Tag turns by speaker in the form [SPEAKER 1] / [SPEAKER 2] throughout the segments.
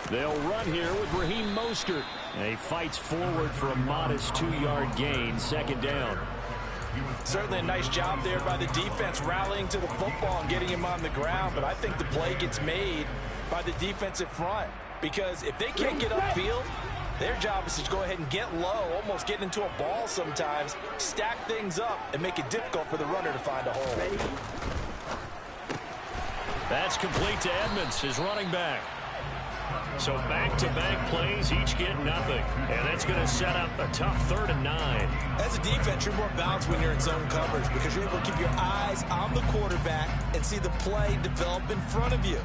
[SPEAKER 1] They'll run here with Raheem Mostert. And he fights forward for a modest 2-yard gain, second down.
[SPEAKER 2] Certainly a nice job there by the defense rallying to the football and getting him on the ground. But I think the play gets made by the defensive front. Because if they can't get upfield, their job is to go ahead and get low, almost get into a ball sometimes, stack things up, and make it difficult for the runner to find a hole.
[SPEAKER 1] That's complete to Edmonds, his running back. So back-to-back plays, each get nothing. And that's going to set up a tough 3rd and 9.
[SPEAKER 2] As a defense, you're more balanced when you're in zone coverage because you're able to keep your eyes on the quarterback and see the play develop in front of you.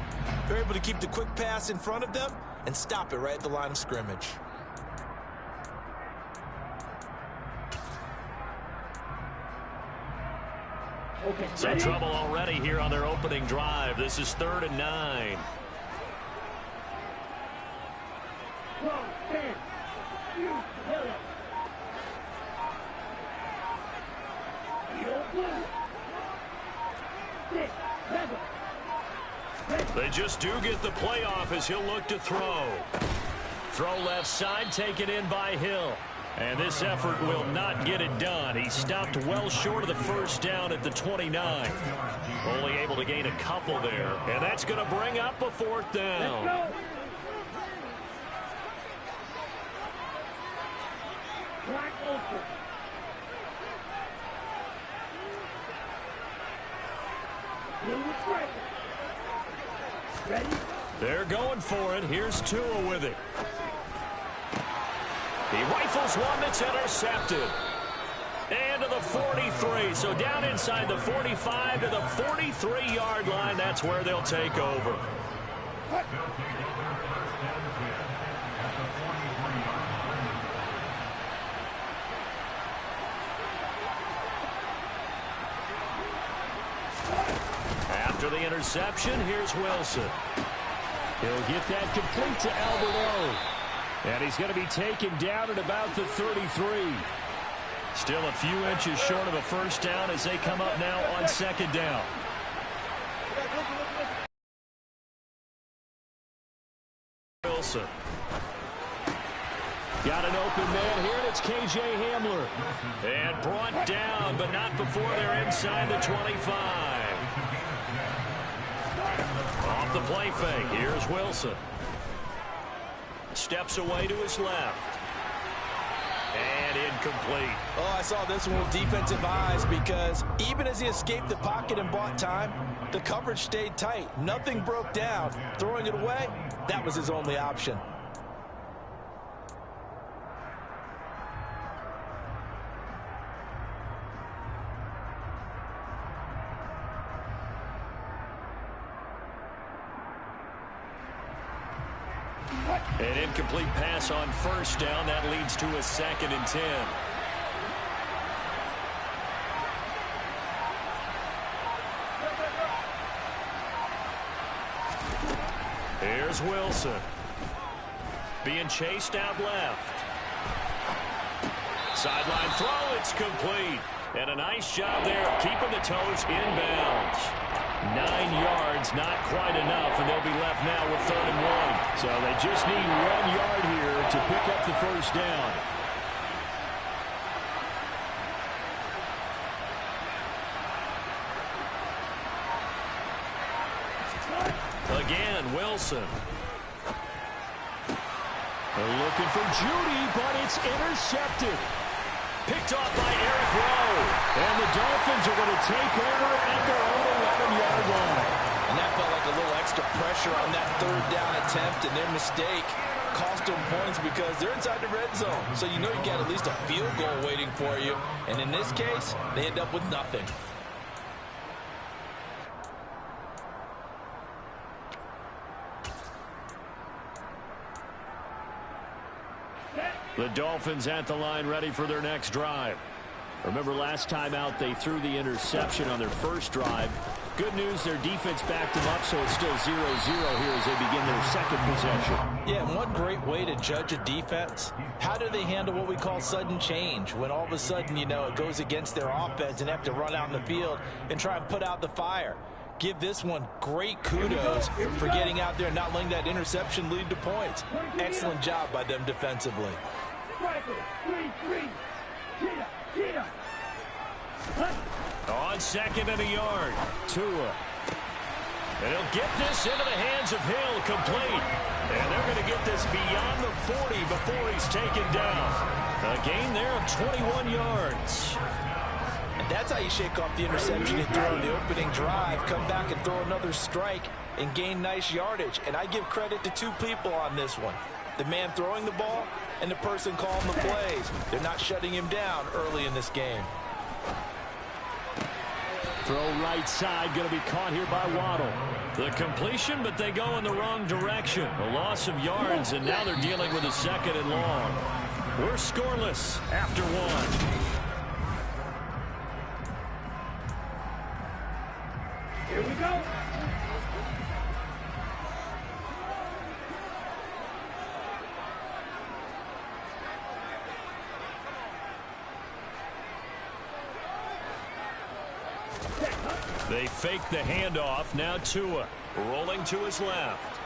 [SPEAKER 2] You're able to keep the quick pass in front of them and stop it right at the line of scrimmage.
[SPEAKER 1] Some trouble already here on their opening drive. This is 3rd and 9. They just do get the play off as he'll look to throw. Throw left side, taken in by Hill. And this effort will not get it done. He stopped well short of the first down at the 29. Only able to gain a couple there. And that's going to bring up a 4th down. They're going for it. Here's Tua with it. He rifles one that's intercepted. And to the 43. So down inside the 45 to the 43-yard line. That's where they'll take over. After the interception, here's Wilson. He'll get that complete to Alberto. And he's going to be taken down at about the 33. Still a few inches short of a first down as they come up now on second down. Wilson. Got an open man here, and it's K.J. Hamler. And brought down, but not before they're inside the 25. Off the play fake, here's Wilson. Steps away to his left. And incomplete.
[SPEAKER 2] Oh, I saw this one with defensive eyes because even as he escaped the pocket and bought time, the coverage stayed tight. Nothing broke down. Throwing it away, that was his only option.
[SPEAKER 1] An incomplete pass on first down. That leads to a 2nd and 10. Here's Wilson. Being chased out left. Sideline throw, it's complete. And a nice job there of keeping the toes inbounds. 9 yards, not quite enough, and they'll be left now with 3rd and 1. So they just need 1 yard here to pick up the first down. Again, Wilson. They're looking for Judy, but it's intercepted. Picked off by Eric Rowe. And the Dolphins are going to take over at their own 11-yard line.
[SPEAKER 2] And that felt like a little extra pressure on that 3rd down attempt, and their mistake cost them points because they're inside the red zone. So you know you got at least a field goal waiting for you. And in this case, they end up with nothing.
[SPEAKER 1] The Dolphins at the line ready for their next drive. Remember last time out they threw the interception on their first drive. Good news, their defense backed them up, so it's still 0-0 here as they begin their second possession.
[SPEAKER 2] Yeah, and one great way to judge a defense, how do they handle what we call sudden change? When all of a sudden, you know, it goes against their offense and they have to run out in the field and try and put out the fire. Give this one great kudos for getting out there and not letting that interception lead to points. Excellent job by them defensively.
[SPEAKER 1] On second and a yard, Tua. And he'll get this into the hands of Hill, complete. And they're going to get this beyond the 40 before he's taken down. A gain there of 21 yards.
[SPEAKER 2] And that's how you shake off the interception you throw in the opening drive. Come back and throw another strike and gain nice yardage. And I give credit to two people on this one. The man throwing the ball and the person calling the plays. They're not shutting him down early in this game.
[SPEAKER 1] Throw right side, going to be caught here by Waddle. The completion, but they go in the wrong direction. A loss of yards, and now they're dealing with a second and long. We're scoreless after one.
[SPEAKER 3] Here we go.
[SPEAKER 1] They fake the handoff. Now Tua rolling to his left.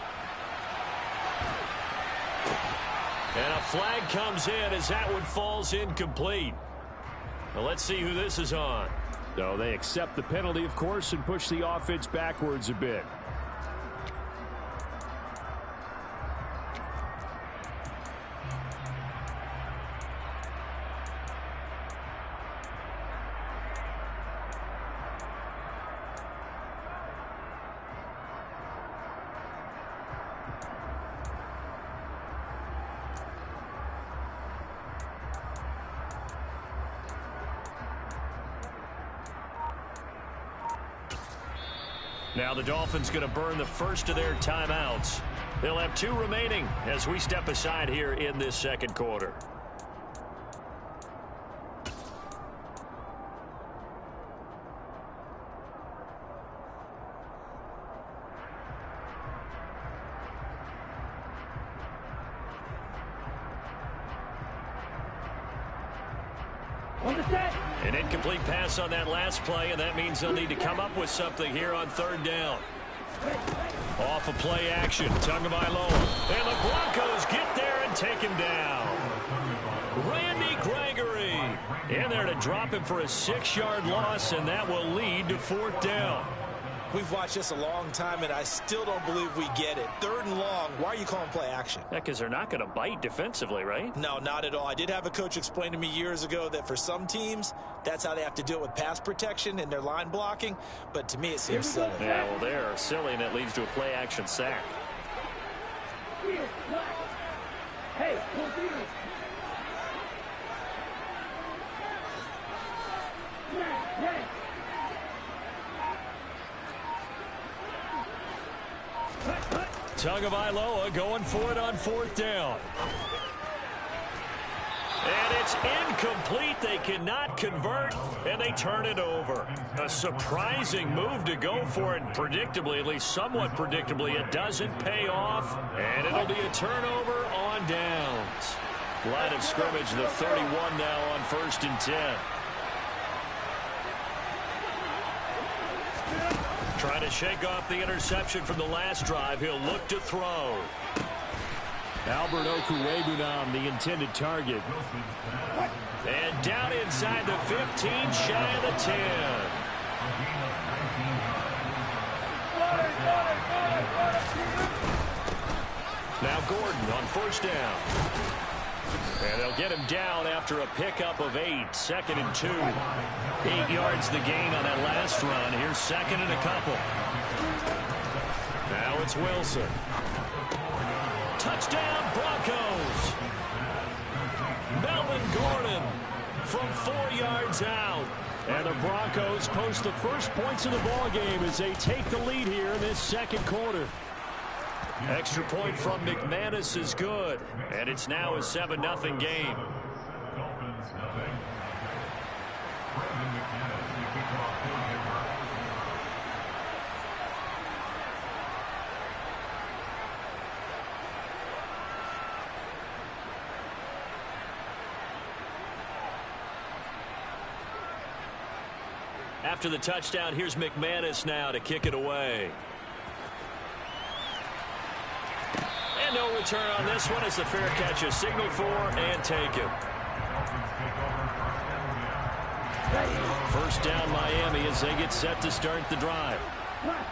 [SPEAKER 1] And a flag comes in as that one falls incomplete. Well, let's see who this is on. So they accept the penalty, of course, and push the offense backwards a bit. Now the Dolphins going to burn the first of their timeouts. They'll have 2 remaining as we step aside here in this second quarter. An incomplete pass on that last play, and that means they'll need to come up with something here on third down. Off of play action, Tagovailoa. And the Broncos get there and take him down. Randy Gregory in there to drop him for a 6-yard loss, and that will lead to fourth down.
[SPEAKER 2] We've watched this a long time, and I still don't believe we get it. Third and long, why are you calling play action?
[SPEAKER 1] Yeah, because they're not going to bite defensively, right?
[SPEAKER 2] No, not at all. I did have a coach explain to me years ago that for some teams, that's how they have to do it with pass protection and their line blocking. But to me, it seems silly.
[SPEAKER 1] Yeah, well, they're silly, and it leads to a play action sack.
[SPEAKER 3] Hey,
[SPEAKER 1] Tagovailoa going for it on fourth down. And it's incomplete. They cannot convert, and they turn it over. A surprising move to go for it. Predictably, at least somewhat predictably, it doesn't pay off, and it'll be a turnover on downs. Line of scrimmage, the 31 now on 1st and 10. Trying to shake off the interception from the last drive. He'll look to throw. Albert Okwuegbunam, the intended target. And down inside the 15, shy of the 10. Now Gordon on first down. And they'll get him down after a pickup of 8. 2nd and 2. 8 yards the gain on that last run. Here's 2nd and a couple. Now it's Wilson. Touchdown Broncos. Melvin Gordon from 4 yards out. And the Broncos post the first points of the ball game as they take the lead here in this second quarter. Extra point from McManus is good, and it's now a 7-0 game. After the touchdown, here's McManus now to kick it away. And no return on this one as the fair catch is signaled for and taken. First down Miami as they get set to start the drive.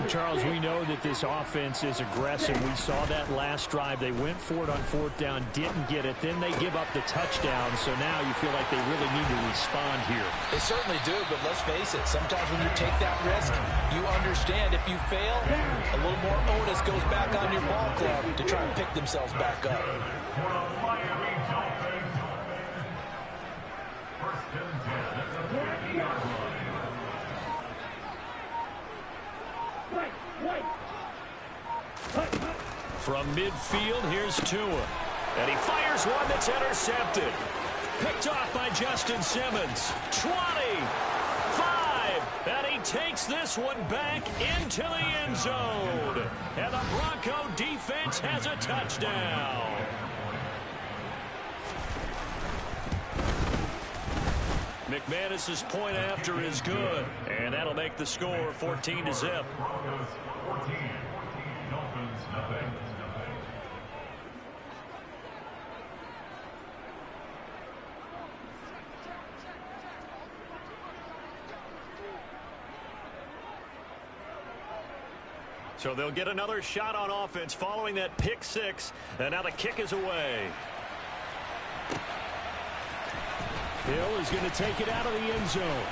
[SPEAKER 4] Charles, we know that this offense is aggressive. We saw that last drive. They went for it on fourth down, didn't get it. Then they give up the touchdown. So now you feel like they really need to respond here.
[SPEAKER 2] They certainly do, but let's face it. Sometimes when you take that risk, you understand if you fail, a little more onus goes back on your ball club to try and pick themselves back up.
[SPEAKER 1] From midfield, here's Tua. And he fires one that's intercepted. Picked off by Justin Simmons. 20, 5, and he takes this one back into the end zone. And the Bronco defense has a touchdown. McManus's point after is good. And that'll make the score 14-0. So they'll get another shot on offense following that pick six. And now the kick is away.
[SPEAKER 4] Hill is going to take it out of the end zone.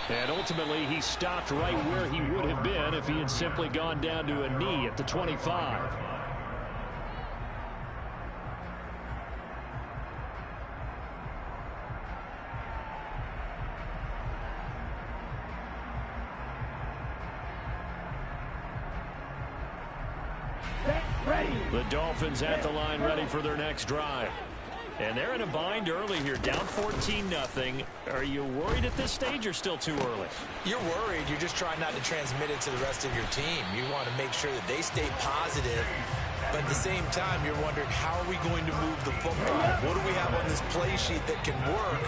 [SPEAKER 1] And ultimately, he stopped right where he would have been if he had simply gone down to a knee at the 25. The Dolphins at the line ready for their next drive. And they're in a bind early here, down 14-0. Are you worried at this stage or still too early?
[SPEAKER 2] You're worried. You're just trying not to transmit it to the rest of your team. You want to make sure that they stay positive. But at the same time, you're wondering, how are we going to move the football? What do we have on this play sheet that can work?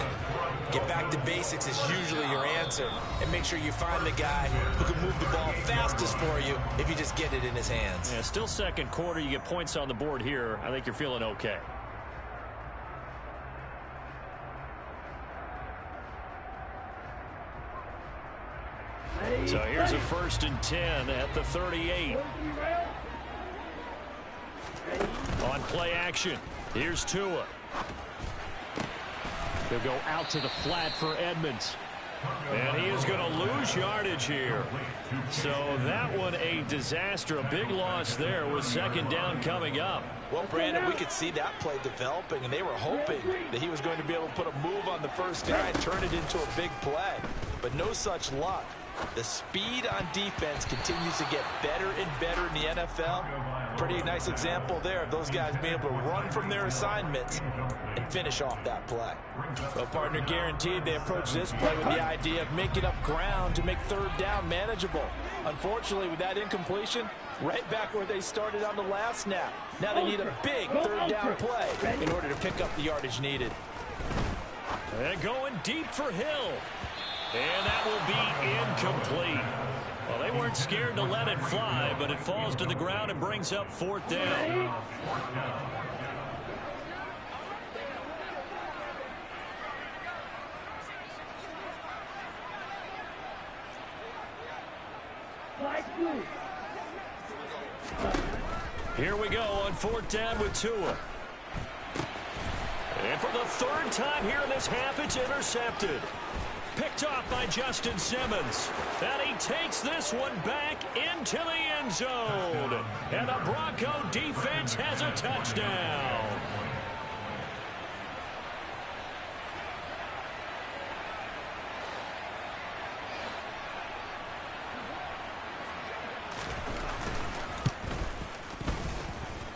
[SPEAKER 2] Get back to basics is usually your answer. And make sure you find the guy who can move the ball fastest for you if you just get it in his hands.
[SPEAKER 1] Yeah, still second quarter. You get points on the board here. I think you're feeling okay. So here's a 1st and 10 at the 38. On play action, here's Tua.
[SPEAKER 4] They'll go out to the flat for Edmonds.
[SPEAKER 1] And he is going to lose yardage here. So that one a disaster. A big loss there with second down coming up.
[SPEAKER 2] Well, Brandon, we could see that play developing, and they were hoping that he was going to be able to put a move on the first guy and turn it into a big play. But no such luck. The speed on defense continues to get better and better in the NFL. Pretty nice example there of those guys being able to run from their assignments and finish off that play. Well, partner, guaranteed they approach this play with the idea of making up ground to make third down manageable. Unfortunately, with that incompletion, right back where they started on the last snap. Now they need a big third down play in order to pick up the yardage needed.
[SPEAKER 1] And going deep for Hill. And that will be incomplete. Well, they weren't scared to let it fly, but it falls to the ground and brings up 4th down. Here we go on 4th down with Tua. And for the 3rd time here in this half, it's intercepted. Picked off by Justin Simmons. And he takes this one back into the end zone. And the Bronco defense has a touchdown.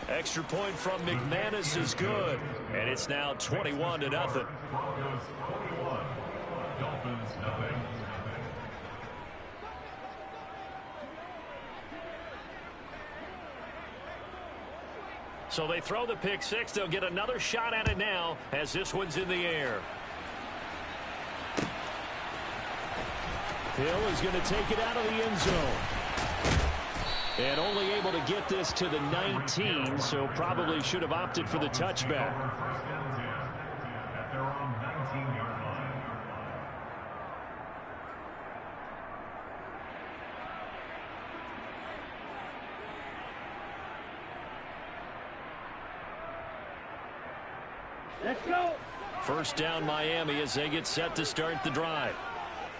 [SPEAKER 1] Extra point from McManus is good. And it's now 21-0. So they throw the pick six. They'll get another shot at it now as this one's in the air.
[SPEAKER 4] Hill is going to take it out of the end zone. And only able to get this to the 19, so probably should have opted for the touchback.
[SPEAKER 3] Let's go.
[SPEAKER 4] First down Miami as they get set to start the drive.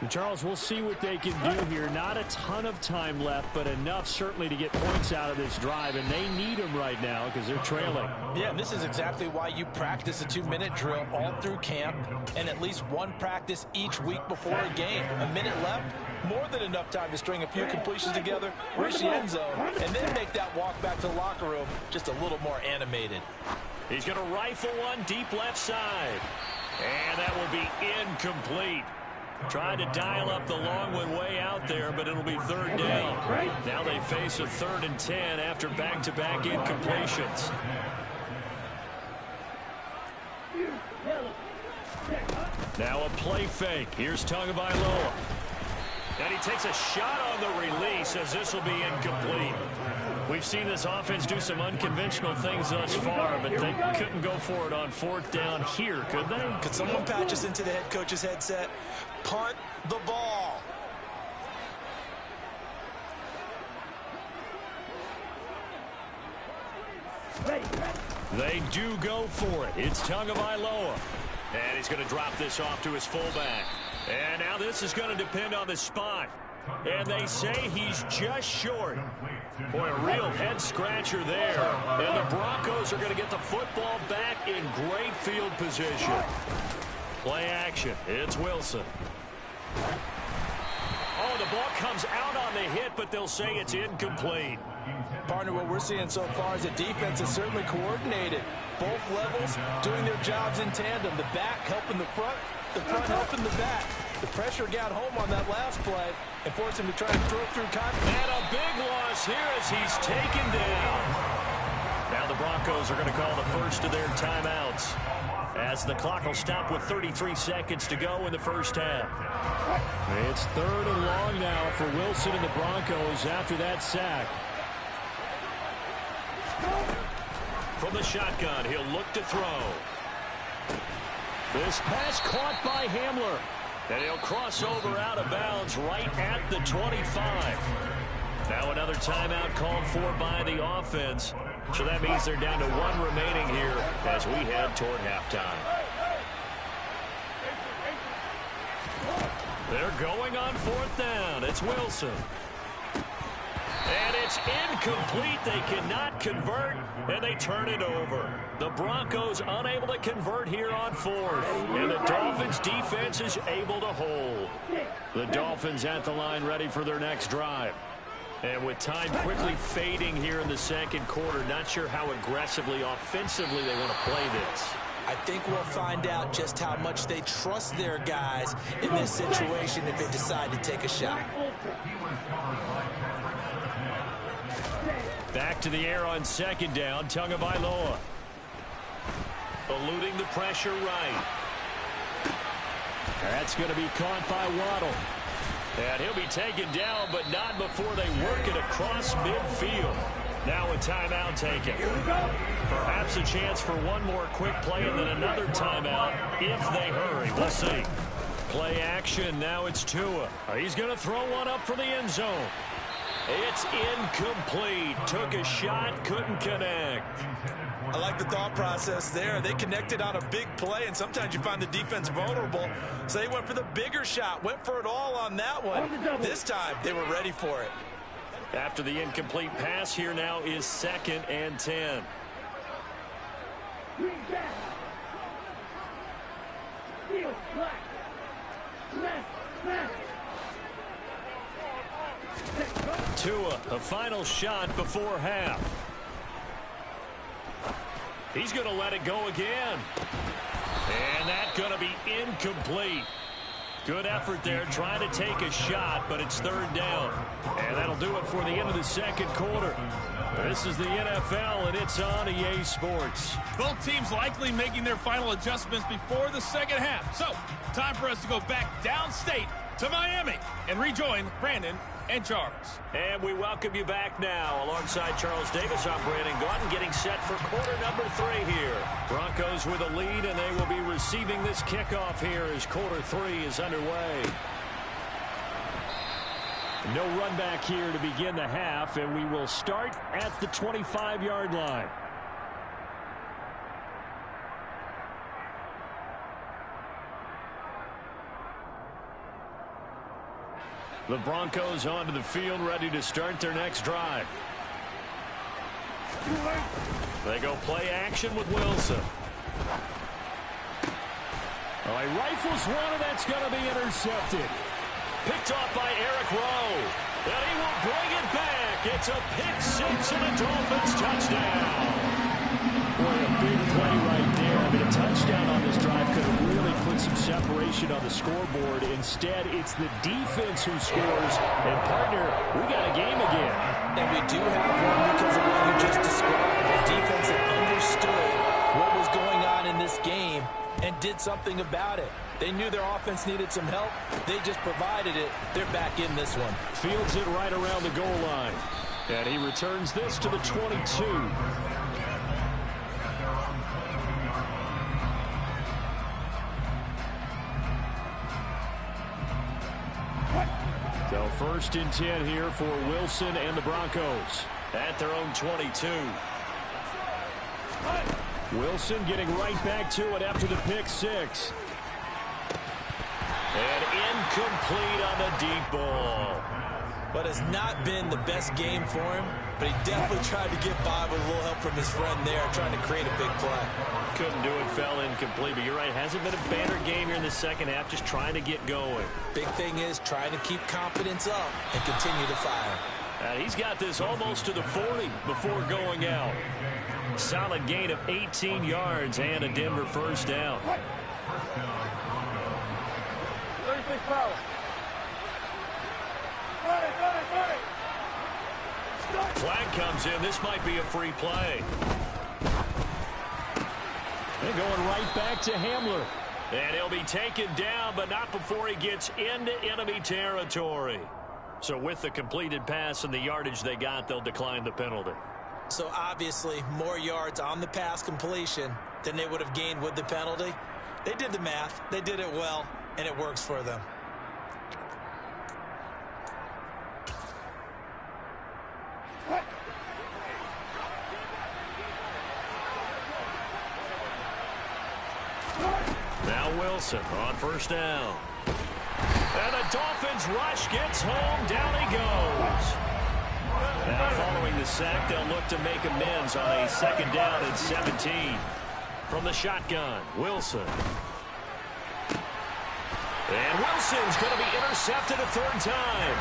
[SPEAKER 4] And Charles, we'll see what they can do here. Not a ton of time left, but enough certainly to get points out of this drive, and they need them right now because they're trailing.
[SPEAKER 2] Yeah, and this is exactly why you practice a 2-minute drill all through camp and at least one practice each week before a game. A minute left, more than enough time to string a few completions together, reach the end zone, and then make that walk back to the locker room just a little more animated.
[SPEAKER 1] He's going to rifle one deep left side. And that will be incomplete. Tried to dial up the long one way out there, but it'll be third down. Now they face a 3rd and 10 after back-to-back incompletions. Now a play fake. Here's Tagovailoa. And he takes a shot on the release as this will be incomplete. We've seen this offense do some unconventional things thus far, but they couldn't go for it on 4th down here, could they?
[SPEAKER 2] Could someone patch us into the head coach's headset? Punt the ball.
[SPEAKER 1] They do go for it. It's Tagovailoa. And he's going to drop this off to his fullback. And now this is going to depend on the spot. And they say he's just short. Boy, a real head-scratcher there. And the Broncos are going to get the football back in great field position. Play action. It's Wilson. Oh, the ball comes out on the hit, but they'll say it's incomplete.
[SPEAKER 2] Partner, what we're seeing so far is the defense is certainly coordinated. Both levels doing their jobs in tandem. The back helping the front helping the back. The pressure got home on that last play and forced him to try and throw through contact.
[SPEAKER 1] And a big loss here as he's taken down. Now the Broncos are going to call the first of their timeouts as the clock will stop with 33 seconds to go in the first half.
[SPEAKER 4] It's 3rd and long now for Wilson and the Broncos after that sack.
[SPEAKER 1] From the shotgun, he'll look to throw. This pass caught by Hamler. And he'll cross over out of bounds right at the 25. Now another timeout called for by the offense. So that means they're down to 1 remaining here as we head toward halftime. They're going on 4th down. It's Wilson. And it's incomplete. They cannot convert, and they turn it over. The Broncos unable to convert here on 4th, and the Dolphins defense is able to hold. The Dolphins at the line ready for their next drive. And with time quickly fading here in the second quarter, not sure how aggressively, offensively they want to play this.
[SPEAKER 2] I think we'll find out just how much they trust their guys in this situation if they decide to take a shot.
[SPEAKER 1] Back to the air on 2nd down, Tagovailoa. Eluding the pressure right.
[SPEAKER 4] That's going to be caught by Waddle.
[SPEAKER 1] And he'll be taken down, but not before they work it across midfield. Now a timeout taken. Perhaps a chance for one more quick play and then another timeout if they hurry. We'll see. Play action. Now it's Tua. He's going to throw one up for the end zone. It's incomplete. Took a shot, couldn't connect.
[SPEAKER 2] I like the thought process there. They connected on a big play, and sometimes you find the defense vulnerable. So they went for the bigger shot, went for it all on that one. This time, they were ready for it.
[SPEAKER 1] After the incomplete pass, here now is 2nd and 10. Tua, a final shot before half. He's going to let it go again. And that's going to be incomplete. Good effort there, trying to take a shot, but it's 3rd down. And that'll do it for the end of the second quarter. This is the NFL, and it's on EA Sports.
[SPEAKER 5] Both teams likely making their final adjustments before the second half. So, time for us to go back downstate to Miami and rejoin Brandon and Charles.
[SPEAKER 1] And we welcome you back now. Alongside Charles Davis, I'm Brandon Gaudin, getting set for quarter number 3 here. Broncos with a lead, and they will be receiving this kickoff here as quarter 3 is underway. No run back here to begin the half, and we will start at the 25-yard line. The Broncos onto the field, ready to start their next drive. They go play action with Wilson. Oh, he rifles one, and that's going to be intercepted. Picked off by Eric Rowe. And he will bring it back. It's a pick 6 and a Dolphins touchdown. Boy, a big play right there. I mean, a touchdown on this drive could have really put some separation on the scoreboard. Instead, it's the defense who scores. And, partner, we got a game again.
[SPEAKER 2] And we do have one because of what you just described. The defense that understood what was going on in this game and did something about it. They knew their offense needed some help. They just provided it. They're back in this one.
[SPEAKER 1] Fields it right around the goal line. And he returns this to the 22. So 1st and 10 here for Wilson and the Broncos at their own 22. Wilson getting right back to it after the pick 6. And incomplete on the deep ball.
[SPEAKER 2] But it's not been the best game for him, but he definitely tried to get by with a little help from his friend there, trying to create a big play.
[SPEAKER 1] Couldn't do it, fell incomplete, but you're right, hasn't been a banner game here in the second half, just trying to get going.
[SPEAKER 2] Big thing is trying to keep confidence up and continue to fire.
[SPEAKER 1] He's got this almost to the 40 before going out. Solid gain of 18 yards and a Denver first down.
[SPEAKER 3] 36 power.
[SPEAKER 1] Flag comes in. This might be a free play. They're going right back to Hamler. And he'll be taken down, but not before he gets into enemy territory. So with the completed pass and the yardage they got, they'll decline the penalty.
[SPEAKER 2] So obviously more yards on the pass completion than they would have gained with the penalty. They did the math. They did it well, and it works for them.
[SPEAKER 1] Now Wilson on first down. And the Dolphins rush gets home. Down he goes. Now following the sack, they'll look to make amends on a 2nd down and 17. From the shotgun, Wilson. And Wilson's going to be intercepted a 3rd time.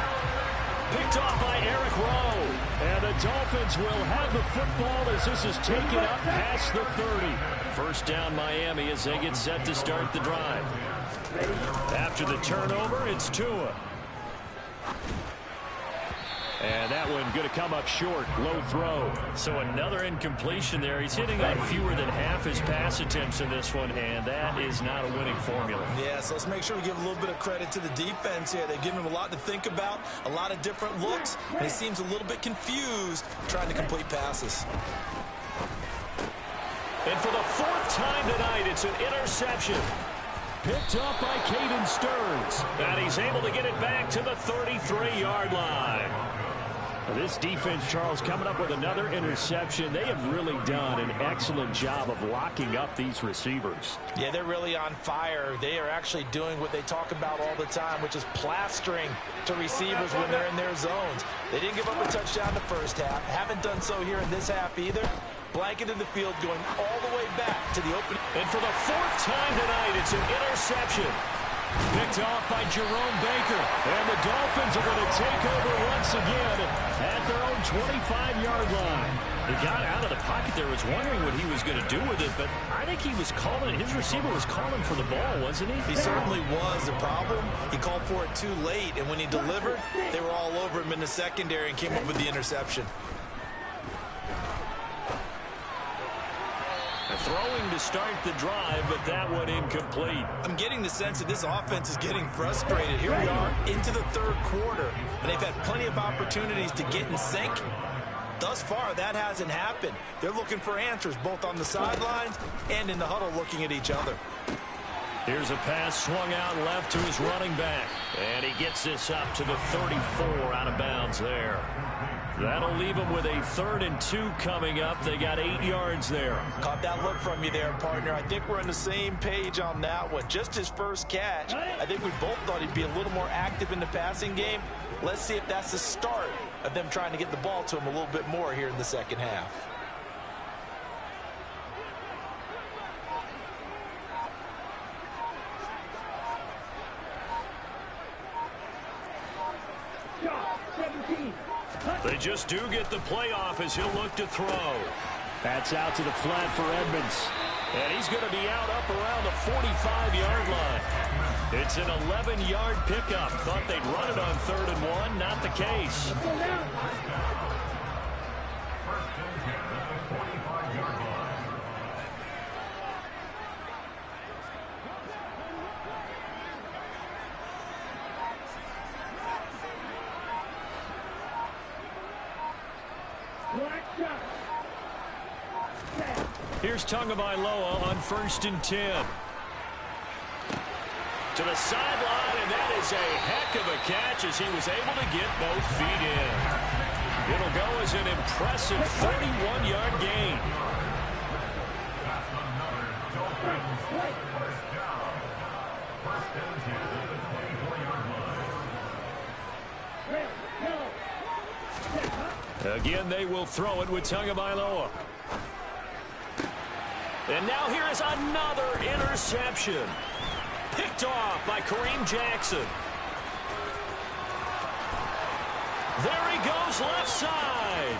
[SPEAKER 1] Picked off by Eric Rowe. And the Dolphins will have the football as this is taken up past the 30. First down Miami as they get set to start the drive. After the turnover, it's Tua. And that one going to come up short. Low throw. So another incompletion there. He's hitting on fewer than half his pass attempts in this one, and that is not a winning formula.
[SPEAKER 2] Yeah, so let's make sure we give a little bit of credit to the defense here. They've given him a lot to think about, a lot of different looks, and he seems a little bit confused trying to complete passes.
[SPEAKER 1] And for the 4th time tonight, it's an interception. Picked up by Caden Stearns. And he's able to get it back to the 33-yard line. This defense, Charles, coming up with another interception. They have really done an excellent job of locking up these receivers.
[SPEAKER 2] Yeah, they're really on fire. They are actually doing what they talk about all the time, which is plastering to receivers when they're in their zones. They didn't give up a touchdown the first half. Haven't done so here in this half either. Blanketed the field, going all the way back to the opening.
[SPEAKER 1] And for the 4th time tonight, it's an interception. Picked off by Jerome Baker. And the Dolphins are going to take over once again at their own 25-yard line. He got out of the pocket there, was wondering what he was going to do with it, but I think he was calling, his receiver was calling for the ball, wasn't he?
[SPEAKER 2] He certainly was. The problem, he called for it too late, and when he delivered, they were all over him in the secondary and came up with the interception.
[SPEAKER 1] throwing to start the drive, but that one incomplete.
[SPEAKER 2] I'm getting the sense that this offense is getting frustrated. Here we are into the third quarter, and they've had plenty of opportunities to get in sync. Thus far, that hasn't happened. They're looking for answers both on the sidelines and in the huddle looking at each other.
[SPEAKER 1] Here's a pass swung out left to his running back. And he gets this up to the 34 out of bounds there. That'll leave him with a 3rd and 2 coming up. They got 8 yards there.
[SPEAKER 2] Caught that look from you there, partner. I think we're on the same page on that one. Just his first catch. I think we both thought he'd be a little more active in the passing game. Let's see if that's the start of them trying to get the ball to him a little bit more here in the second half.
[SPEAKER 1] They just do get the playoff as he'll look to throw.
[SPEAKER 4] That's out to the flat for Edmonds.
[SPEAKER 1] And he's going to be out up around the 45-yard line. It's an 11-yard pickup. Thought they'd run it on 3rd and 1. Not the case. Here's Tagovailoa on 1st and 10. To the sideline, and that is a heck of a catch as he was able to get both feet in. It'll go as an impressive 31-yard gain. Again, they will throw it with Tagovailoa. And now here is another interception. Picked off by Kareem Jackson. There he goes left side.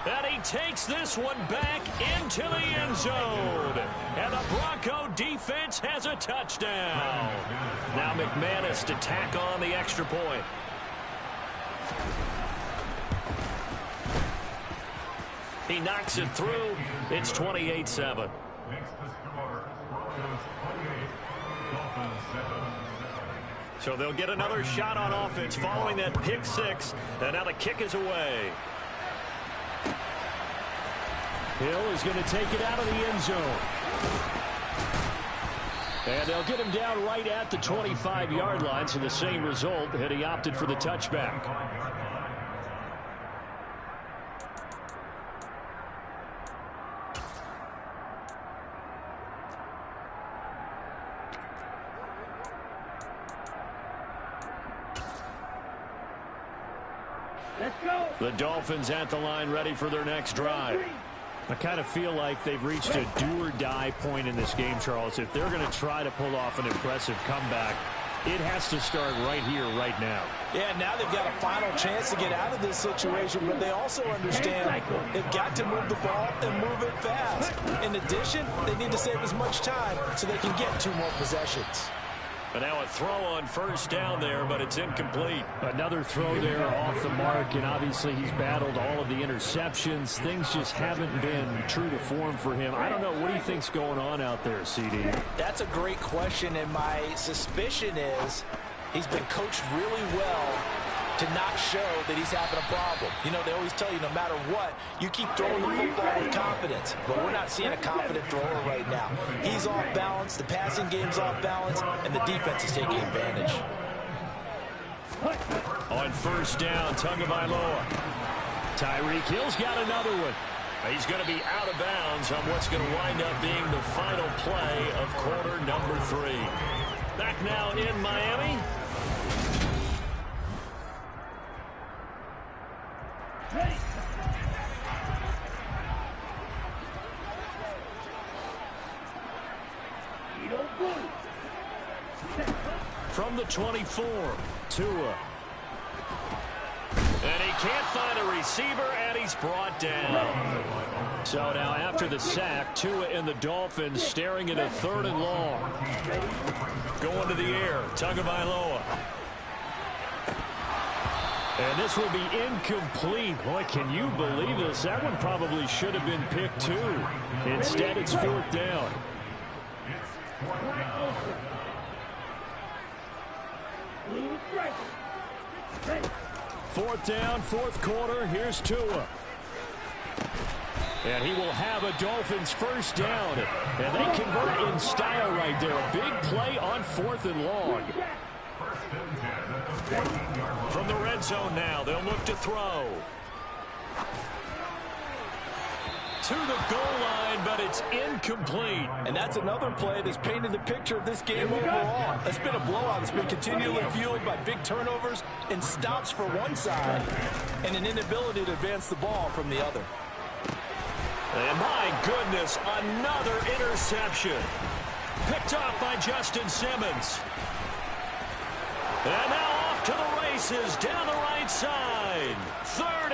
[SPEAKER 1] And he takes this one back into the end zone. And the Bronco defense has a touchdown. Now McManus to tack on the extra point. He knocks it through. It's 28-7. So they'll get another shot on offense following that pick six. And now the kick is away.
[SPEAKER 4] Hill is going to take it out of the end zone. And they'll get him down right at the 25-yard line. So the same result, and he opted for the touchback. The Dolphins at the line ready for their next drive. I kind of feel like they've reached a do-or-die point in this game, Charles. If they're going to try to pull off an impressive comeback, it has to start right here, right now.
[SPEAKER 2] Yeah, now they've got a final chance to get out of this situation, but they also understand they've got to move the ball and move it fast. In addition, they need to save as much time so they can get 2 more possessions.
[SPEAKER 1] And now a throw on first down there, but it's incomplete.
[SPEAKER 4] Another throw there off the mark, and obviously he's battled all of the interceptions. Things just haven't been true to form for him. I don't know. What do you think's going on out there, CD?
[SPEAKER 2] That's a great question, and my suspicion is he's been coached really well to not show that he's having a problem. You know, they always tell you no matter what, you keep throwing the football with confidence. But we're not seeing a confident thrower right now. He's off balance, the passing game's off balance, and the defense is taking advantage.
[SPEAKER 1] On first down, Tagovailoa.
[SPEAKER 4] Tyreek Hill's got another one.
[SPEAKER 1] He's going to be out of bounds on what's going to wind up being the final play of quarter number 3. Back now in Miami. From the 24, Tua. And he can't find a receiver, and he's brought down. So now after the sack, Tua and the Dolphins staring at a 3rd and long. Going to the air, Tagovailoa.
[SPEAKER 4] And this will be incomplete. Boy, can you believe this? That one probably should have been picked too. Instead, it's 4th down. Fourth down, 4th quarter. Here's Tua. And he will have a Dolphins first down. And they convert in style right there. A big play on 4th and long.
[SPEAKER 1] From the red zone now, they'll look to throw. To the goal line, but it's incomplete.
[SPEAKER 2] And that's another play that's painted the picture of this game overall. It's been a blowout. It's been continually fueled by big turnovers and stops for one side and an inability to advance the ball from the other.
[SPEAKER 1] And my goodness, another interception. Picked off by Justin Simmons. And now off to the races down the right side. 30.